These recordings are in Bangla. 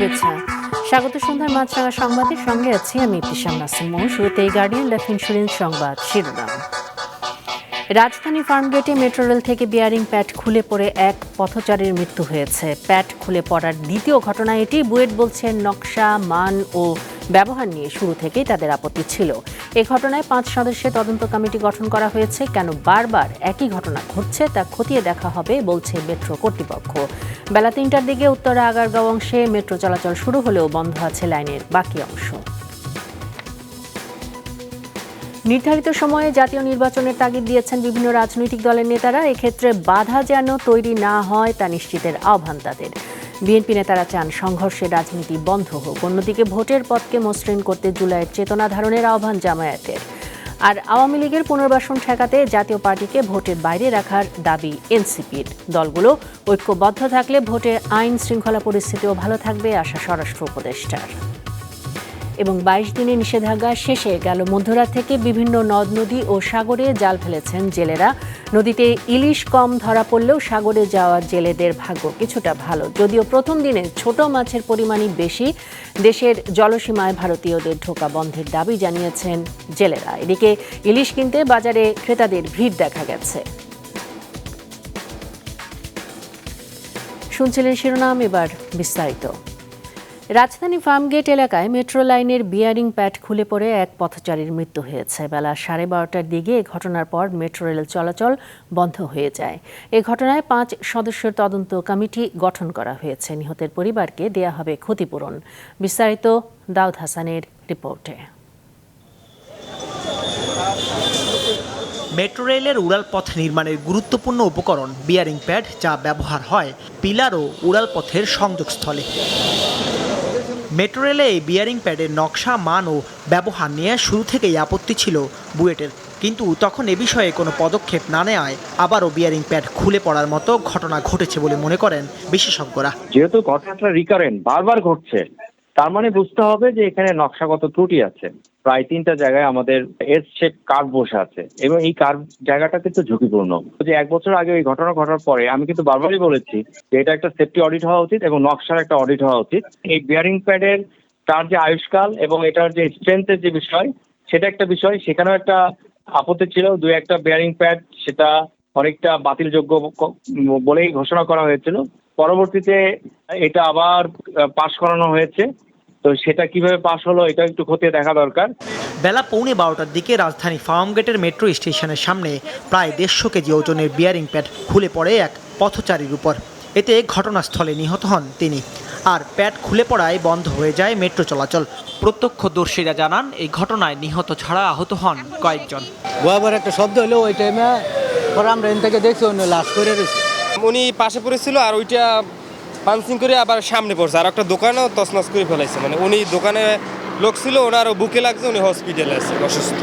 শুভেচ্ছা। স্বাগত সন্ধ্যার মাছরাঙা সংবাদের সঙ্গে আছি আমি ইবতিসাম নাসিম। শুরুতেই গার্ডিয়ান লাইফ ইন্স্যুরেন্স সংবাদ শিরোনাম। রাজধানী ফার্মগেটে মেট্রো রেল থেকে বিয়ারিং প্যাড খুলে পড়ে এক পথচারীর মৃত্যু হয়েছে। প্যাড খুলে পড়ার দ্বিতীয় ঘটনা এটি। বুয়েট বলছেন নকশা, মান ও ব্যবহার নিয়ে শুরু থেকেই তাদের আপত্তি ছিল। এ ঘটনায় 5 সদস্যের তদন্ত কমিটি গঠন করা হয়েছে। কেন বারবার একই ঘটনা ঘটছে তা খতিয়ে দেখা হবে বলছে মেট্রো কর্তৃপক্ষ। বেলা 3টার দিকে উত্তরা আগারগাঁও অংশে মেট্রো চলাচল শুরু হলেও বন্ধ আছে লাইনের বাকি অংশ। নির্ধারিত সময়ে জাতীয় নির্বাচনের তাগিদ দিয়েছেন বিভিন্ন রাজনৈতিক দলের নেতারা। এক্ষেত্রে বাধা যেন তৈরি না হয় তা নিশ্চিতের আহ্বান তাদের। বিএনপি নেতারা চান সংঘর্ষের রাজনীতি বন্ধ হোক। অন্যদিকে ভোটের পথকে মসৃণ করতে জুলাইয়ের চেতনা ধারণের আহ্বান জামায়াতের। আর আওয়ামী লীগের পুনর্বাসন ঠেকাতে জাতীয় পার্টিকে ভোটের বাইরে রাখার দাবি এনসিপির। দলগুলো ঐক্যবদ্ধ থাকলে ভোটে আইন শৃঙ্খলা পরিস্থিতিও ভালো থাকবে আশা স্বরাষ্ট্র উপদেষ্টার। এবং 22 দিনের নিষেধাজ্ঞা শেষে গেল মধ্যরাত থেকে বিভিন্ন নদ নদী ও সাগরে জাল ফেলেছেন জেলেরা। নদীতে ইলিশ কম ধরা পড়লেও সাগরে যাওয়া জেলেদের ভাগ্য কিছুটা ভালো। যদিও প্রথম দিনে ছোট মাছের পরিমাণই বেশি। দেশের জলসীমায় ভারতীয়দের ঢোকা বন্ধের দাবি জানিয়েছেন জেলেরা। এদিকে ইলিশ কিনতে বাজারে ক্রেতাদের ভিড় দেখা গেছে। শুনছিলেন শিরোনাম, এবার বিস্তারিত। রাজধানী ফার্মগেট এলাকায় মেট্রো লাইনের বিয়ারিং প্যাড খুলে পড়ে এক পথচারীর মৃত্যু হয়েছে। বেলা 12:30টার দিকে এ ঘটনার পর মেট্রো রেল চলাচল বন্ধ হয়ে যায়। এ ঘটনায় 5 সদস্যের তদন্ত কমিটি গঠন করা হয়েছে। নিহতের পরিবারকে দেয়া হবে ক্ষতিপূরণ। বিস্তারিত দাউদ হাসানের রিপোর্টে। মেট্রো রেলের উড়াল পথ নির্মাণের গুরুত্বপূর্ণ উপকরণ বিয়ারিং প্যাড, যা ব্যবহার হয় পিলার ও উড়াল পথের সংযোগস্থলে। মেট্রো রেলে এই বিয়ারিং প্যাডের নকশা, মান ও ব্যবহার নিয়ে শুরু থেকেই আপত্তি ছিল বুয়েটের, কিন্তু তখন এ বিষয়ে কোনো পদক্ষেপ না নেওয়ায় আবারও বিয়ারিং প্যাড খুলে পড়ার মতো ঘটনা ঘটেছে বলে মনে করেন বিশেষজ্ঞরা। যেহেতু ঘটনাটা রিকারেন্ট, বারবার ঘটছে, তার মানে বুঝতে হবে যে এখানে নকশাগত ত্রুটি আছে। প্রায় 3টা জায়গায় আমাদের এস শেপ কার্ভ বসে আছে এবং এই কার্ভ জায়গাটা কিন্তু ঝুঁকিপূর্ণ। যে 1 বছর আগে এই ঘটনা ঘটার পরে আমি কিন্তু বারবারই বলেছি যে এটা একটা সেফটি অডিট হওয়া উচিত এবং নকশার একটা অডিট হওয়া উচিত। এই বিয়ারিং প্যাডের তার যে আয়ুষ্কাল এবং এটার যে স্ট্রেংথের যে বিষয়, সেটা একটা বিষয়। সেখানেও একটা আপত্তি ছিল। 2-1টা বিয়ারিং প্যাড সেটা অনেকটা বাতিলযোগ্য বলেই ঘোষণা করা হয়েছিল। পরবর্তীতে এটা আবার পাশ করানো হয়েছে। তো সেটা কিভাবে পাশ হলো এটা একটু খতিয়ে দেখা দরকার। বেলা 12:15টার দিকে রাজধানী ফার্মগেটের মেট্রো স্টেশনের সামনে প্রায় 150 কেজি ওজনের বিয়ারিং প্যাড খুলে পড়ে এক পথচারীর উপর। এতে ঘটনাস্থলে নিহত হন তিনি। আর প্যাড খুলে পড়ায় বন্ধ হয়ে যায় মেট্রো চলাচল। প্রত্যক্ষদর্শীরা জানান এই ঘটনায় নিহত ছাড়া আহত হন কয়েকজন। ভয়াবহ একটা শব্দ হলো ওই টাইমে, পরে আমরা এখান থেকে দেখছি অন্য লাশ করে রয়েছে। উনি পাশে পড়েছিল আর ওইটা পাঞ্চিং করে আবার সামনে পড়ছে, আর একটা দোকানেও তছনছ করে ফেলাইছে। মানে উনি দোকানে লোক ছিল, ওনারও বুকে লাগছে, উনি হসপিটালে আছে অসুস্থ।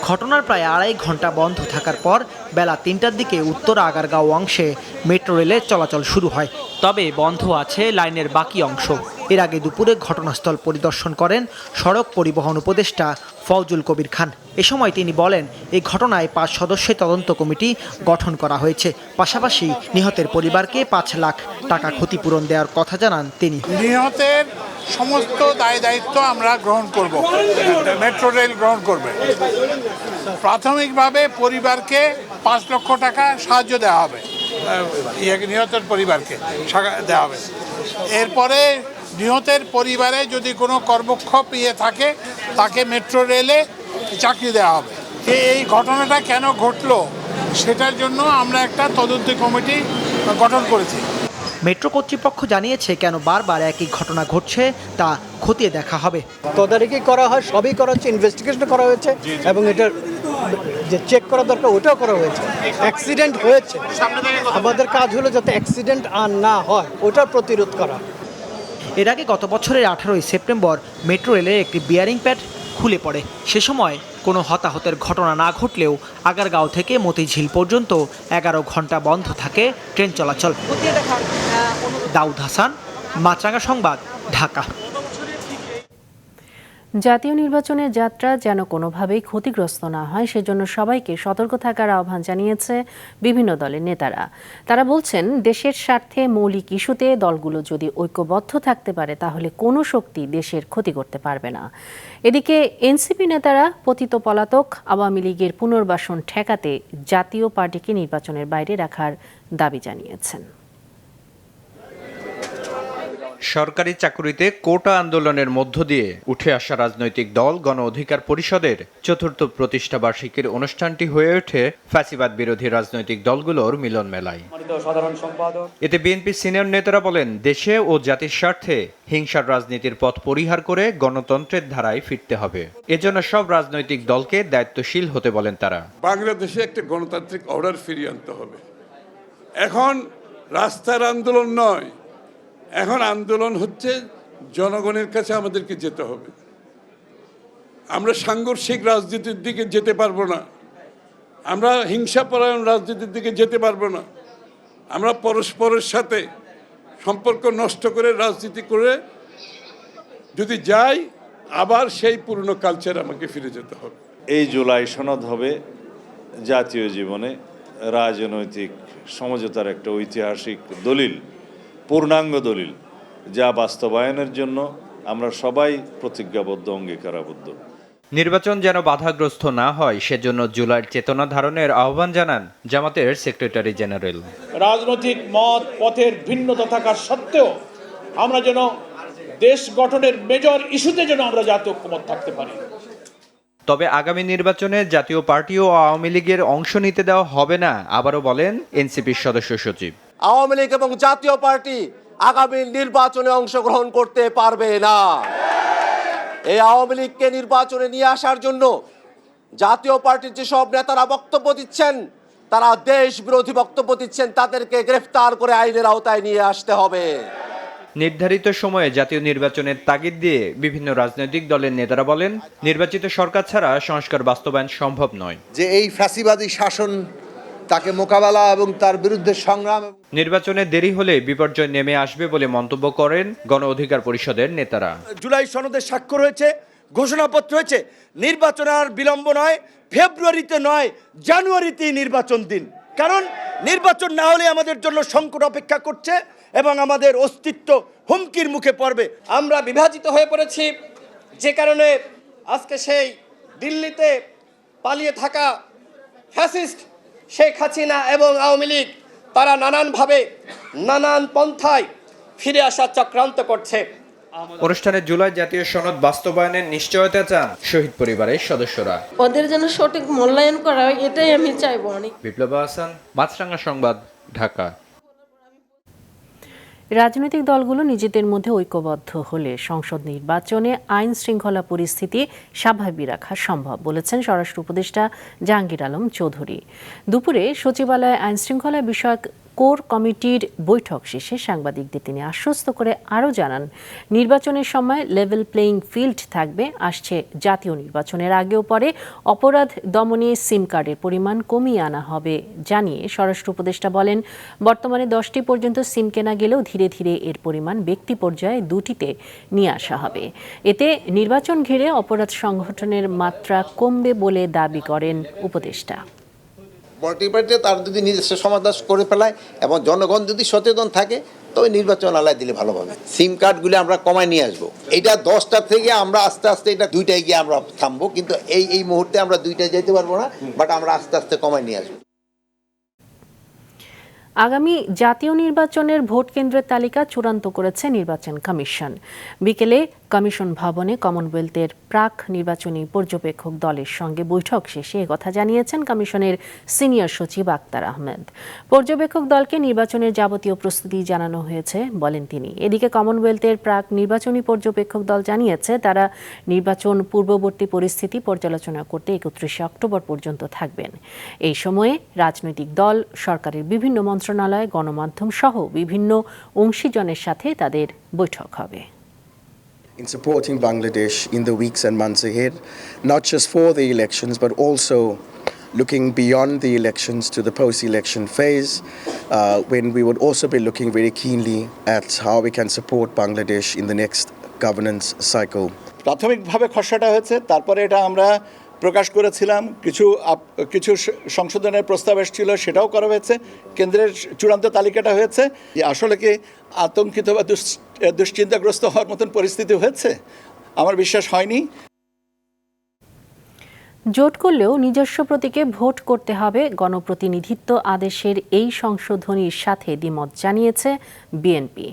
ঘটনার প্রায় 2.5 ঘন্টা বন্ধ থাকার পর বেলা 3টার দিকে উত্তরা আগারগাঁও অংশে মেট্রো রেলের চলাচল শুরু হয়। তবে বন্ধ আছে লাইনের বাকি অংশ। এর আগে দুপুরে ঘটনাস্থল পরিদর্শন করেন সড়ক পরিবহন উপদেষ্টা ফজলুল কবির খান। এ সময় তিনি বলেন, এই ঘটনায় 5 সদস্যের তদন্ত কমিটি গঠন করা হয়েছে। পাশাপাশি নিহতের পরিবারকে 5 লাখ টাকা ক্ষতিপূরণ দেওয়ার কথা জানান তিনি। নিহতের সমস্ত দায় দায়িত্ব আমরা গ্রহণ করব, মেট্রো রেল গ্রহণ করবে। প্রাথমিকভাবে পরিবারকে 5 লক্ষ টাকা সাহায্য দেওয়া হবে, নিহতের পরিবারকে দেওয়া হবে। এরপরে নিহতের পরিবারে যদি কোনো কর্মক্ষোভ থাকে তাকে মেট্রো রেলে চাকরি দেওয়া হবে। এই ঘটনাটা কেন ঘটলো সেটার জন্য আমরা একটা তদন্ত কমিটি গঠন করেছি। মেট্রো কর্তৃপক্ষ জানিয়েছে কেন বারবার একই ঘটনা ঘটছে তা খতিয়ে দেখা হবে। তদারকি করা হয়, সবই করা হচ্ছে, ইনভেস্টিগেশন করা হয়েছে এবং এটার যে চেক করা দরকার ওটাও করা হয়েছে। অ্যাক্সিডেন্ট হয়েছে, আমাদের কাজ হলো যাতে অ্যাক্সিডেন্ট আর না হয় ওটার প্রতিরোধ করা। এর আগে গত বছরের 18ই সেপ্টেম্বর মেট্রো রেলের একটি বিয়ারিং প্যাড খুলে পড়ে। সে সময় কোনো হতাহতের ঘটনা না ঘটলেও আগারগাঁও থেকে মতিঝিল পর্যন্ত 11 ঘন্টা বন্ধ থাকে ট্রেন চলাচল। দাউদ হাসান, মাছরাঙা সংবাদ, ঢাকা। জাতীয় নির্বাচনের যাত্রা যেন কোনোভাবেই ক্ষতিগ্রস্ত না হয় সেজন্য সবাইকে সতর্ক থাকার আহ্বান জানিয়েছে বিভিন্ন দলের নেতারা। তারা বলছেন, দেশের স্বার্থে মৌলিক ইস্যুতে দলগুলো যদি ঐক্যবদ্ধ থাকতে পারে তাহলে কোনো শক্তি দেশের ক্ষতি করতে পারবে না। এদিকে এনসিপি নেতারা পতিত পলাতক আওয়ামী লীগের পুনর্বাসন ঠেকাতে জাতীয় পার্টিকে নির্বাচনের বাইরে রাখার দাবি জানিয়েছেন। সরকারি চাকুরিতে কোটা আন্দোলনের মধ্য দিয়ে উঠে আসা রাজনৈতিক দল গণ অধিকার পরিষদের চতুর্থ প্রতিষ্ঠা বার্ষিকীর অনুষ্ঠানটি হয়ে ওঠে ফ্যাসিবাদ বিরোধী রাজনৈতিক দলগুলোর মিলন মেলায়। এতে বিএনপি সিনিয়র নেতারা বলেন, দেশে ও জাতির স্বার্থে হিংসার রাজনীতির পথ পরিহার করে গণতন্ত্রের ধারায় ফিরতে হবে। এজন্য সব রাজনৈতিক দলকে দায়িত্বশীল হতে বলেন তারা। বাংলাদেশে একটা গণতান্ত্রিক অর্ডার ফিরিয়ে আনতে হবে। এখন রাস্তার আন্দোলন নয়, এখন আন্দোলন হচ্ছে জনগণের কাছে আমাদেরকে যেতে হবে। আমরা সাংঘর্ষিক রাজনীতির দিকে যেতে পারবো না, আমরা হিংসাপরায়ণ রাজনীতির দিকে যেতে পারবো না। আমরা পরস্পরের সাথে সম্পর্ক নষ্ট করে রাজনীতি করে যদি যাই, আবার সেই পুরনো কালচার আমাকে ফিরে যেতে হবে। এই জুলাই সনদ হবে জাতীয় জীবনে রাজনৈতিক সমঝোতার একটা ঐতিহাসিক দলিল, পূর্ণাঙ্গ দলিল, যা বাস্তবায়নের জন্য আমরা সবাই প্রতিজ্ঞাবদ্ধ, অঙ্গীকারাবদ্ধ। নির্বাচন যেন বাধাগ্রস্ত না হয় সেজন্য জুলাইয়ের চেতনা ধারণের আহ্বান জানান জামাতের সেক্রেটারি জেনারেল। রাজনৈতিক মত পথের ভিন্নতা থাকা সত্ত্বেও আমরা যেন দেশ গঠনের মেজর ইস্যুতে যেন আমরা জাতীয় ঐক্যমত থাকতে পারি। তবে আগামী নির্বাচনে জাতীয় পার্টি ও আওয়ামী লীগের অংশ নিতে দেওয়া হবে না, আবারও বলেন এনসিপির সদস্য সচিব। আওয়ামী লীগ এবং জাতীয় পার্টি আগামী নির্বাচনে অংশগ্রহণ করতে পারবে না। এই আওয়ামী লীগকে নির্বাচনে নিয়ে আসার জন্য জাতীয় পার্টির যেসব নেতারা বক্তব্য দিচ্ছেন, তারা দেশ বিরোধী বক্তব্য দিচ্ছেন, তাদেরকে গ্রেফতার করে আইনের আওতায় নিয়ে আসতে হবে। নির্ধারিত সময়ে জাতীয় নির্বাচনের তাগিদ দিয়ে বিভিন্ন রাজনৈতিক দলের নেতারা বলেন, নির্বাচিত সরকার ছাড়া সংস্কার বাস্তবায়ন সম্ভব নয়। যে এই ফ্যাসিবাদী শাসন তাকে মোকাবেলা এবং তার বিরুদ্ধে সংগ্রাম। নির্বাচনে দেরি হলে বিপর্যয় নেমে আসবে বলে মন্তব্য করেন গণ অধিকার পরিষদের নেতারা। জুলাই সনদে স্বাক্ষর হয়েছে, ঘোষণাপত্র হয়েছে, নির্বাচন আর বিলম্ব নয়, ফেব্রুয়ারিতে নয় জানুয়ারিতেই নির্বাচন দিন। কারণ নির্বাচন না হলে আমাদের জন্য সংকট অপেক্ষা করছে এবং আমাদের অস্তিত্ব হুমকির মুখে পড়বে। আমরা বিভাজিত হয়ে পড়েছি, যে কারণে আজকে সেই দিল্লিতে পালিয়ে থাকা ফ্যাসিস্ট শেখ হাসিনা এবং আওয়ামী লীগ তারা নানানভাবে নানান পন্থায় ফিরে আসার চক্রান্ত করছে। অনুষ্ঠানে জুলাই জাতীয় সনদ বাস্তবায়নের নিশ্চয়তা চান শহীদ পরিবারের সদস্যরা। ওদের জন্য সঠিক মূল্যায়ন করা হয়, এটাই আমি চাইবো। বিপ্লব হাসান, মাছরাঙা সংবাদ, ঢাকা। রাজনৈতিক দলগুলো নিজেদের মধ্যে ঐক্যবদ্ধ হলে সংসদ নির্বাচনে আইন শৃঙ্খলা পরিস্থিতি স্বাভাবিক রাখা সম্ভব বলেছেন স্বরাষ্ট্র উপদেষ্টা জাহাঙ্গীর আলম চৌধুরী। দুপুরে সচিবালয়ে আইন শৃঙ্খলা বিষয়ক কোর কমিটির বৈঠক শেষে সাংবাদিকদের তিনি আশ্বস্ত করে আরও জানান, নির্বাচনের সময় লেভেল প্লেইং ফিল্ড থাকবে। আসছে জাতীয় নির্বাচনের আগেও পরে অপরাধ দমনে সিম কার্ডের পরিমাণ কমিয়ে আনা হবে জানিয়ে স্বরাষ্ট্র উপদেষ্টা বলেন, বর্তমানে 10টি পর্যন্ত সিম কেনা গেলেও ধীরে ধীরে এর পরিমাণ ব্যক্তি পর্যায়ে 2টিতে নিয়ে আসা হবে। এতে নির্বাচন ঘিরে অপরাধ সংগঠনের মাত্রা কমবে বলে দাবি করেন উপদেষ্টা। পলিটিক্যাল তার যদি নিজস্ব সমাধান করে ফেলায় এবং জনগণ যদি সচেতন থাকে তবে নির্বাচন আলায় দিলে ভালো হবে। সিম কার্ডগুলো আমরা কমায় নিয়ে আসবো। এটা 10টা থেকে আমরা আস্তে আস্তে এটা 2টায় গিয়ে আমরা থামবো, কিন্তু এই মুহূর্তে আমরা 2টায় যেতে পারবো না, বাট আমরা আস্তে আস্তে কমায় নিয়ে আসবো। আগামী জাতীয় নির্বাচনের ভোট কেন্দ্রের তালিকা চূড়ান্ত করেছে নির্বাচন কমিশন। বিকেলে কমিশন ভবনে কমনওয়েলথের প্রাক নির্বাচনী পর্যবেক্ষক দলের সঙ্গে বৈঠক শেষে একথা জানিয়েছেন কমিশনের সিনিয়র সচিব আক্তার আহমেদ। পর্যবেক্ষক দলকে নির্বাচনের যাবতীয় প্রস্তুতি জানানো হয়েছে বলেন তিনি। এদিকে কমনওয়েলথের প্রাক নির্বাচনী পর্যবেক্ষক দল জানিয়েছে, তারা নির্বাচন পূর্ববর্তী পরিস্থিতি পর্যালোচনা করতে 31শে অক্টোবর পর্যন্ত থাকবেন। এই সময়ে রাজনৈতিক দল, সরকারের বিভিন্ন মন্ত্রণালয়, গণমাধ্যম সহ বিভিন্ন অংশীজনের সাথে তাদের বৈঠক হবে। In supporting Bangladesh in the weeks and months ahead, not just for the elections but also looking beyond the elections to the post-election phase, when we would also be looking very keenly at how we can support Bangladesh in the next governance cycle. প্রাথমিকভাবে খসড়াটা হয়েছে, তারপরে এটা আমরা প্রকাশ করেছিলাম, কিছু সংশোধনের প্রস্তাব এসেছিল, সেটাও করা হয়েছে, কেন্দ্রের চূড়ান্ত তালিকাটা হয়েছে। আসলে কি আতঙ্কিত বা দুশ্চিন্তাগ্রস্ত হওয়ার মতন পরিস্থিতি হয়েছে? আমার বিশ্বাস হয়নি। জোট করলেও নিজস্ব প্রতীকে ভোট করতে হবে, গণপ্রতিনিধিত্ব আদেশের এই সংশোধনীর সাথে দ্বিমত জানিয়েছে বিএনপি।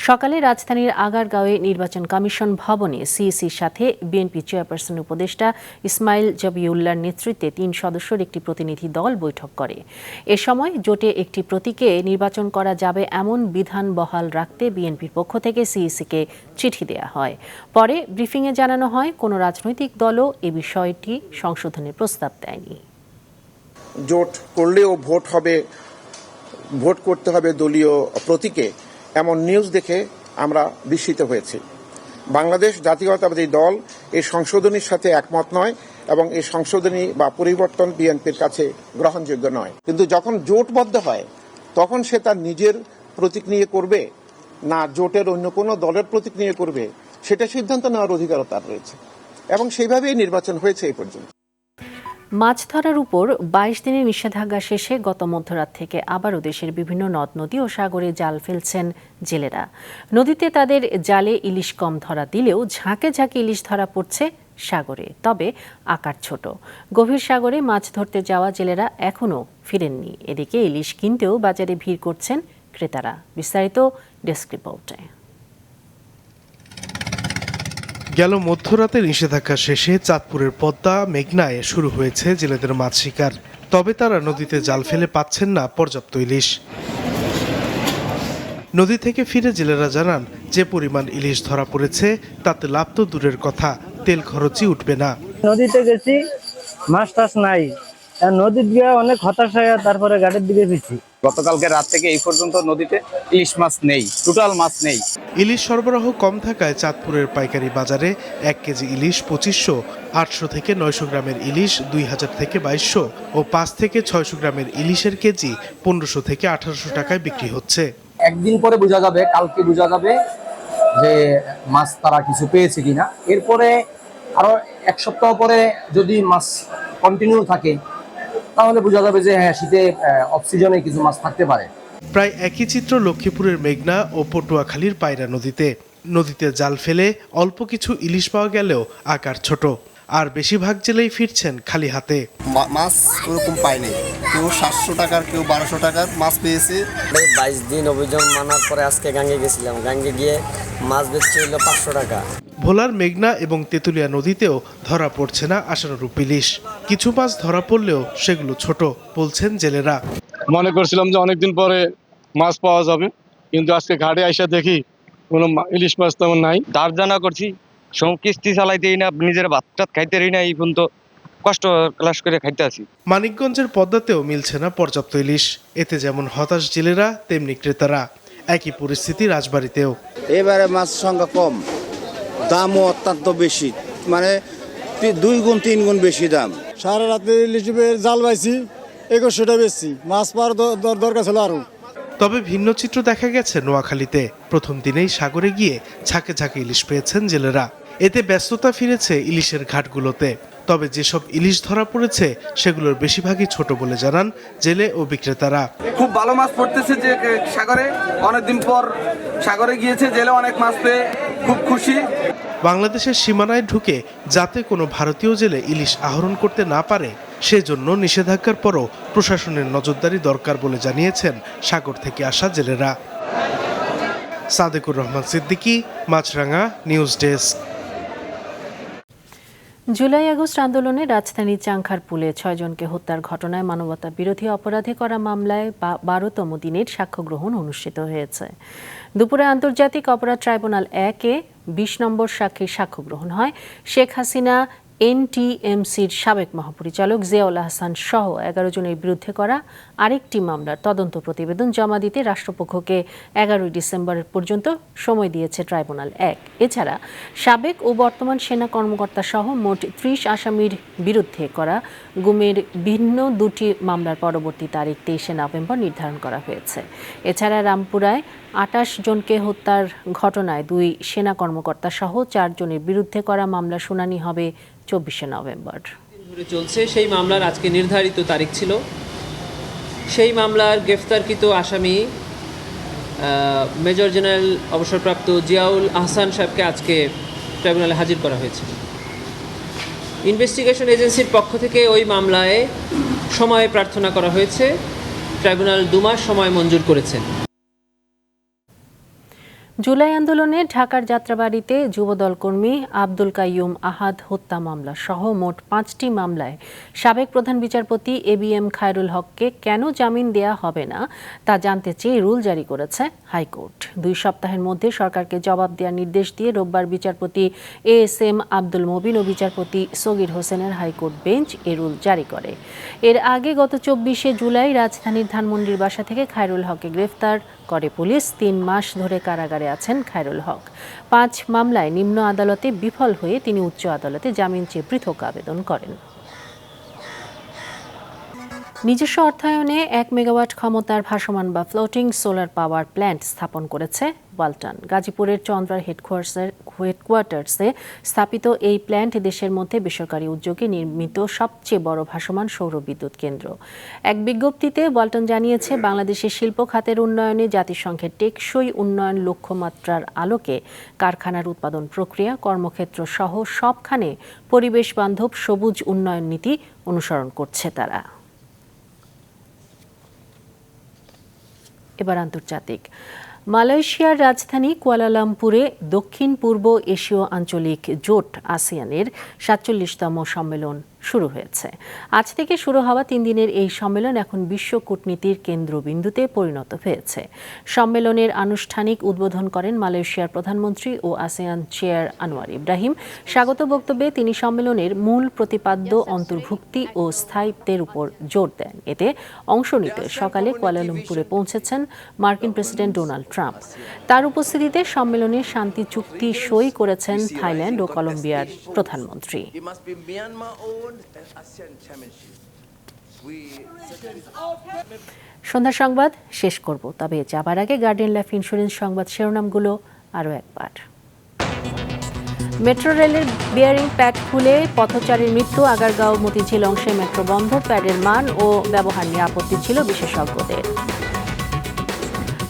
সকালে রাজধানীর আগারগাঁওয়ে নির্বাচন কমিশন ভবনে সিইসির সাথে বিএনপি চেয়ারপারসন উপদেষ্টা ইসমাইল জবিউল্লাহর নেতৃত্বে 3 সদস্যের একটি প্রতিনিধি দল বৈঠক করে। এ সময় জোটে একটি প্রতীকে নির্বাচন করা যাবে এমন বিধান বহাল রাখতে বিএনপির পক্ষ থেকে সিইসিকে চিঠি দেওয়া হয়। পরে ব্রিফিংয়ে জানানো হয়, কোনো রাজনৈতিক দলও এ বিষয়টি সংশোধনের প্রস্তাব দেয়নি। জোট করলেও ভোট করতে হবে দলীয় প্রতীকে, এমন নিউজ দেখে আমরা বিস্মিত হয়েছি। বাংলাদেশ জাতীয়তাবাদী দল এই সংশোধনীর সাথে একমত নয় এবং এই সংশোধনী বা পরিবর্তন বিএনপির কাছে গ্রহণযোগ্য নয়। কিন্তু যখন জোটবদ্ধ হয় তখন সে তার নিজের প্রতীক নিয়ে করবে না জোটের অন্য কোনো দলের প্রতীক নিয়ে করবে, সেটা সিদ্ধান্ত নেওয়ার অধিকারও তার রয়েছে এবং সেইভাবেই নির্বাচন হয়েছে এই পর্যন্ত। মাছ ধরার উপর 22 দিনের নিষেধাজ্ঞা শেষে গত মধ্যরাত থেকে আবারও দেশের বিভিন্ন নদ নদী ও সাগরে জাল ফেলছেন জেলেরা। নদীতে তাদের জালে ইলিশ কম ধরা দিলেও ঝাঁকে ঝাঁকে ইলিশ ধরা পড়ছে সাগরে, তবে আকার ছোট। গভীর সাগরে মাছ ধরতে যাওয়া জেলেরা এখনও ফিরেননি। এদিকে ইলিশ কিনতেও বাজারে ভিড় করছেন ক্রেতারা। বিস্তারিত ডেস্ক রিপোর্টে। গেল মধ্যরাতে নিষেধাজ্ঞা শেষে চাঁদপুরের পদ্মা মেঘনায় শুরু হয়েছে জেলেদের মাছ শিকার। তবে তারা নদীতে জাল ফেলে পাচ্ছেন না পর্যাপ্ত ইলিশ। নদী থেকে ফিরে জেলেরা জানান, যে পরিমাণ ইলিশ ধরা পড়েছে তাতে লাভ তো দূরের কথা, তেল খরচই উঠবে না। নদীতে গেছি, মাছ টাছ নাই, নদীর গিয়ে অনেক হতাশ হয়ে তারপরে ঘাটের দিকে ফিরছি। গতকালকে রাত থেকে এই পর্যন্ত নদীতে ইলিশ মাছ নেই, টোটাল মাছ নেই। ইলিশ সরবরাহ কম থাকায় চাঁদপুরের পাইকারি বাজারে 1 কেজি ইলিশ 2500, 800 থেকে 900 গ্রামের ইলিশ 2000 থেকে 2200 ও 5 থেকে 600 গ্রামের ইলিশের কেজি 1500 থেকে 1800 টাকায় বিক্রি হচ্ছে। একদিন পরে বোঝা যাবে, কালকে বোঝা যাবে যে মাছ তারা কিছু পেয়েছে কিনা। এরপরে আরো 1 সপ্তাহ পরে যদি মাছ কন্টিনিউ থাকে তাহলে বোঝা যাবে যে হ্যাঁ, শীতে অফ সিজনে কিছু মাছ থাকতে পারে। প্রায় একই চিত্র লক্ষ্মীপুরের মেঘনা ও পটুয়াখালীর পায়রা নদীতে। নদীতে জাল ফেলে অল্প কিছু ইলিশ পাওয়া গেলেও আকার ছোট, আর বেশিরভাগ জেলেই ফিরছেন খালি হাতে। মাছ ওরকম পায়নি, কেউ 700 টাকার, কেউ 1200 টাকার মাছ পেয়েছে। 22 দিন অভিযান মানার পরে আজকে গাঙ্গে গেছিলাম, গাঙ্গে গিয়ে মাছ বেচতে হলো 500 টাকা। ভোলার মেঘনা এবং তেঁতুলিয়া নদীতেও ধরা পড়ছে না আশানুরূপ ইলিশ। কিছু মাছ ধরা পড়লেও সেগুলো ছোট, বলছেন জেলেরা। মনে করছিলাম যে অনেকদিন পরে মাছ পাওয়া যাবে, কিন্তু আজকে ঘাটে আইসা দেখি কোনো ইলিশ মাছ তেমন নাই। ধার জানা করছি, কিস্তি চালাইতেই না, নিজের ভাত টাত খাইতে না, এই পর্যন্ত কষ্ট ক্লাস করে খাইতে আসি। মানিকগঞ্জের পদ্মাতেও মিলছে না পর্যাপ্ত ইলিশ। এতে যেমন হতাশ জেলেরা, তেমনি ক্রেতারা। একই পরিস্থিতি রাজবাড়ীতেও। এবারে মাছ সংখ্যা কম, দামও অত্যন্ত বেশি, মানে 2 গুণ 3 গুণ বেশি দাম। সারা রাতে ইলিশ জাল পাইছি, 2100 বেশি মাছ পাওয়ার দরকার ছিল আরো। তবে ভিন্ন চিত্র দেখা গেছে নোয়াখালীতে। প্রথম দিনেই সাগরে গিয়ে ঝাঁকে ঝাঁকে ইলিশ পেয়েছেন জেলেরা। এতে ব্যস্ততা ফিরেছে ইলিশের ঘাটগুলোতে। তবে যেসব ইলিশ ধরা পড়েছে সেগুলোর বেশিরভাগই ছোট বলে জানান জেলে ও বিক্রেতারা। খুব ভালো মাছ পড়তেছে যে সাগরে, অনেকদিন পর সাগরে গিয়েছে, জেলে অনেক মাছ পেয়ে খুব খুশি। বাংলাদেশের সীমানায় ঢুকে যাতে কোনো ভারতীয় জেলে ইলিশ আহরণ করতে না পারে সেজন্য নিষেধাজ্ঞার পরও প্রশাসনের নজরদারি দরকার বলে জানিয়েছেন সাগর থেকে আসা জেলেরা। সাদেকুর রহমান সিদ্দিকী, মাছরাঙা, নিউজ ডেস্ক। জুলাই আগস্ট আন্দোলনে রাজধানীর চাংখারপুলে 6 জনকে হত্যার ঘটনায় মানবতা বিরোধী অপরাধে করা মামলায় 12তম দিনের সাক্ষ্য গ্রহণ অনুষ্ঠিত হয়েছে। দুপুরে আন্তর্জাতিক অপরাধ ট্রাইব্যুনাল 1-এ 20 নম্বর সাক্ষীর সাক্ষ্য গ্রহণ হয়। শেখ হাসিনা এনটিএমসির সাবেক মহাপরিচালক জিয়াউল আহসান সহ 11 জনের বিরুদ্ধে করা আরেকটি মামলার তদন্ত প্রতিবেদন জমা দিতে রাষ্ট্রপক্ষকে 11 ডিসেম্বর পর্যন্ত সময় দিয়েছে ট্রাইব্যুনাল 1। এছাড়া সাবেক ও বর্তমান সেনা কর্মকর্তা সহ মোট 30 আসামির বিরুদ্ধে করা গুমের ভিন্ন দুটি মামলার পরবর্তী তারিখ 23 নভেম্বর নির্ধারণ করা হয়েছে। এছাড়া রামপুরায় 28 জনকে হত্যার ঘটনায় 2 সেনা কর্মকর্তা সহ 4 জনের বিরুদ্ধে করা মামলার শুনানি হবে 24 নভেম্বর। ধরে চলছে সেই মামলার আজকে নির্ধারিত তারিখ ছিল। সেই মামলার গ্রেফতারকৃত আসামি মেজর জেনারেল অবসরপ্রাপ্ত জিয়াউল আহসান সাহেবকে আজকে ট্রাইব্যুনালে হাজির করা হয়েছে। ইনভেস্টিগেশন এজেন্সির পক্ষ থেকে ওই মামলায় সময় প্রার্থনা করা হয়েছে। ট্রাইব্যুনাল 2 মাস সময় মঞ্জুর করেছে। জুলাই আন্দোলনে ঢাকার যাত্রাবাড়িতে যুবদল কর্মী আব্দুল কাইয়ুম আহাদ হত্যা মামলা সহ মোট 5টি মামলায় সাবেক প্রধান বিচারপতি এবিএম খায়রুল হককে কেন জামিন দেয়া হবে না তা জানতে চেয়ে রুল জারি করেছে হাইকোর্ট। 2 সপ্তাহের মধ্যে সরকারকে জবাব দেওয়ার নির্দেশ দিয়ে রোববার বিচারপতি এএসএম আব্দুল মবিন ও বিচারপতি সগির হোসেনের হাইকোর্ট বেঞ্চ এ রুল জারি করে। এর আগে গত 24 জুলাই রাজধানীর ধানমন্ডির বাসা থেকে খায়রুল হককে গ্রেফতার করে পুলিশ। 3 মাস ধরে কারাগারে আছেন খায়রুল হক। 5 মামলায় নিম্ন আদালতে বিফল হয়ে তিনি উচ্চ আদালতে জামিন চেয়ে পৃথক আবেদন করেন। নিজস্ব অর্থায়নে 1 মেগাওয়াট ক্ষমতার ভাসমান বা ফ্লোটিং সোলার পাওয়ার প্ল্যান্ট স্থাপন করেছে ওয়ালটন। গাজীপুরের চন্দ্রার হেডকোয়ার্টার্সে স্থাপিত এই প্ল্যান্ট দেশের মধ্যে বেসরকারি উদ্যোগে নির্মিত সবচেয়ে বড় ভাসমান সৌর বিদ্যুৎ কেন্দ্র। এক বিজ্ঞপ্তিতে ওয়ালটন জানিয়েছে, বাংলাদেশের শিল্প খাতের উন্নয়নে জাতিসংঘের টেকসই উন্নয়ন লক্ষ্যমাত্রার আলোকে কারখানার উৎপাদন প্রক্রিয়া, কর্মক্ষেত্র সহ সবখানে পরিবেশ বান্ধব সবুজ উন্নয়ন নীতি অনুসরণ করছে তারা। এবার আন্তর্জাতিক। মালয়েশিয়ার রাজধানী কুয়ালালামপুরে দক্ষিণ পূর্ব এশীয় আঞ্চলিক জোট আসিয়ানের 47তম সম্মেলন শুরু হয়েছে। আজ থেকে শুরু হওয়া 3 দিনের এই সম্মেলন এখন বিশ্ব কূটনীতির কেন্দ্রবিন্দুতে পরিণত হয়েছে। সম্মেলনের আনুষ্ঠানিক উদ্বোধন করেন মালয়েশিয়ার প্রধানমন্ত্রী ও আসিয়ান চেয়ার আনোয়ার ইব্রাহিম। স্বাগত বক্তব্যে তিনি সম্মেলনের মূল প্রতিপাদ্য অন্তর্ভুক্তি ও স্থায়িত্বের উপর জোর দেন। এতে অংশ নিতে সকালে কুয়ালালামপুরে পৌঁছেছেন মার্কিন প্রেসিডেন্ট ডোনাল্ড ট্রাম্প। তার উপস্থিতিতে সম্মেলনে শান্তি চুক্তি সই করেছেন থাইল্যান্ড ও কলম্বিয়ার প্রধানমন্ত্রী। সন্ধ্যা সংবাদ শেষ করব, তবে যাবার আগে গার্ডিয়ান লাইফ ইন্স্যুরেন্স সংবাদ শিরোনামগুলো আরও একবার। মেট্রো রেলের বিয়ারিং প্যাড খুলে পথচারীর মৃত্যু, আগারগাঁও মতিঝিল অংশে মেট্রো বন্ধ, প্যাডের মান ও ব্যবহার নিয়ে আপত্তি ছিল বিশেষজ্ঞদের।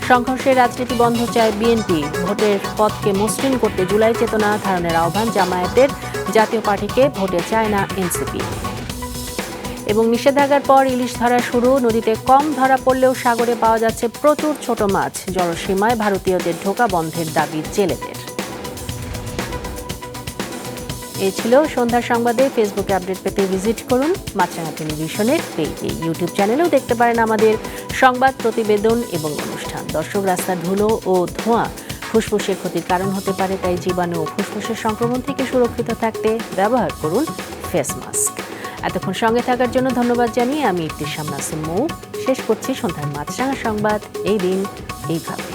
সংঘর্ষের রাজনীতি বন্ধ চায় বিএনপি, ভোটের পথকে মসৃণ করতে জুলাই চেতনা ধারণের আহ্বান জামায়াতের, জাতীয় পার্টিকে ভোটে চায় না এনসিপি। এবং নিষেধাজ্ঞার পর ইলিশ ধরা শুরু, নদীতে কম ধরা পড়লেও সাগরে পাওয়া যাচ্ছে প্রচুর ছোট মাছ, জলসীমায় ভারতীয়দের ঢোকা বন্ধের দাবি জেলেদের। এই ছিল সন্ধ্যার সংবাদে। ফেসবুকে আপডেট পেতে ভিজিট করুন মাছরাঙা টেলিভিশনের পেজে। ইউটিউব চ্যানেলেও দেখতে পারেন আমাদের সংবাদ, প্রতিবেদন এবং অনুষ্ঠান। দর্শক, রাস্তার ধুলো ও ধোঁয়া ফুসফুসের ক্ষতির কারণ হতে পারে, তাই জীবাণু ও ফুসফুসের সংক্রমণ থেকে সুরক্ষিত থাকতে ব্যবহার করুন ফেস মাস্ক। এতক্ষণ সঙ্গে থাকার জন্য ধন্যবাদ জানিয়ে আমি ইফতিসাম নাসিম মৌ শেষ করছি সন্ধ্যার মাছরাঙা সংবাদ। এই দিন এইভাবে।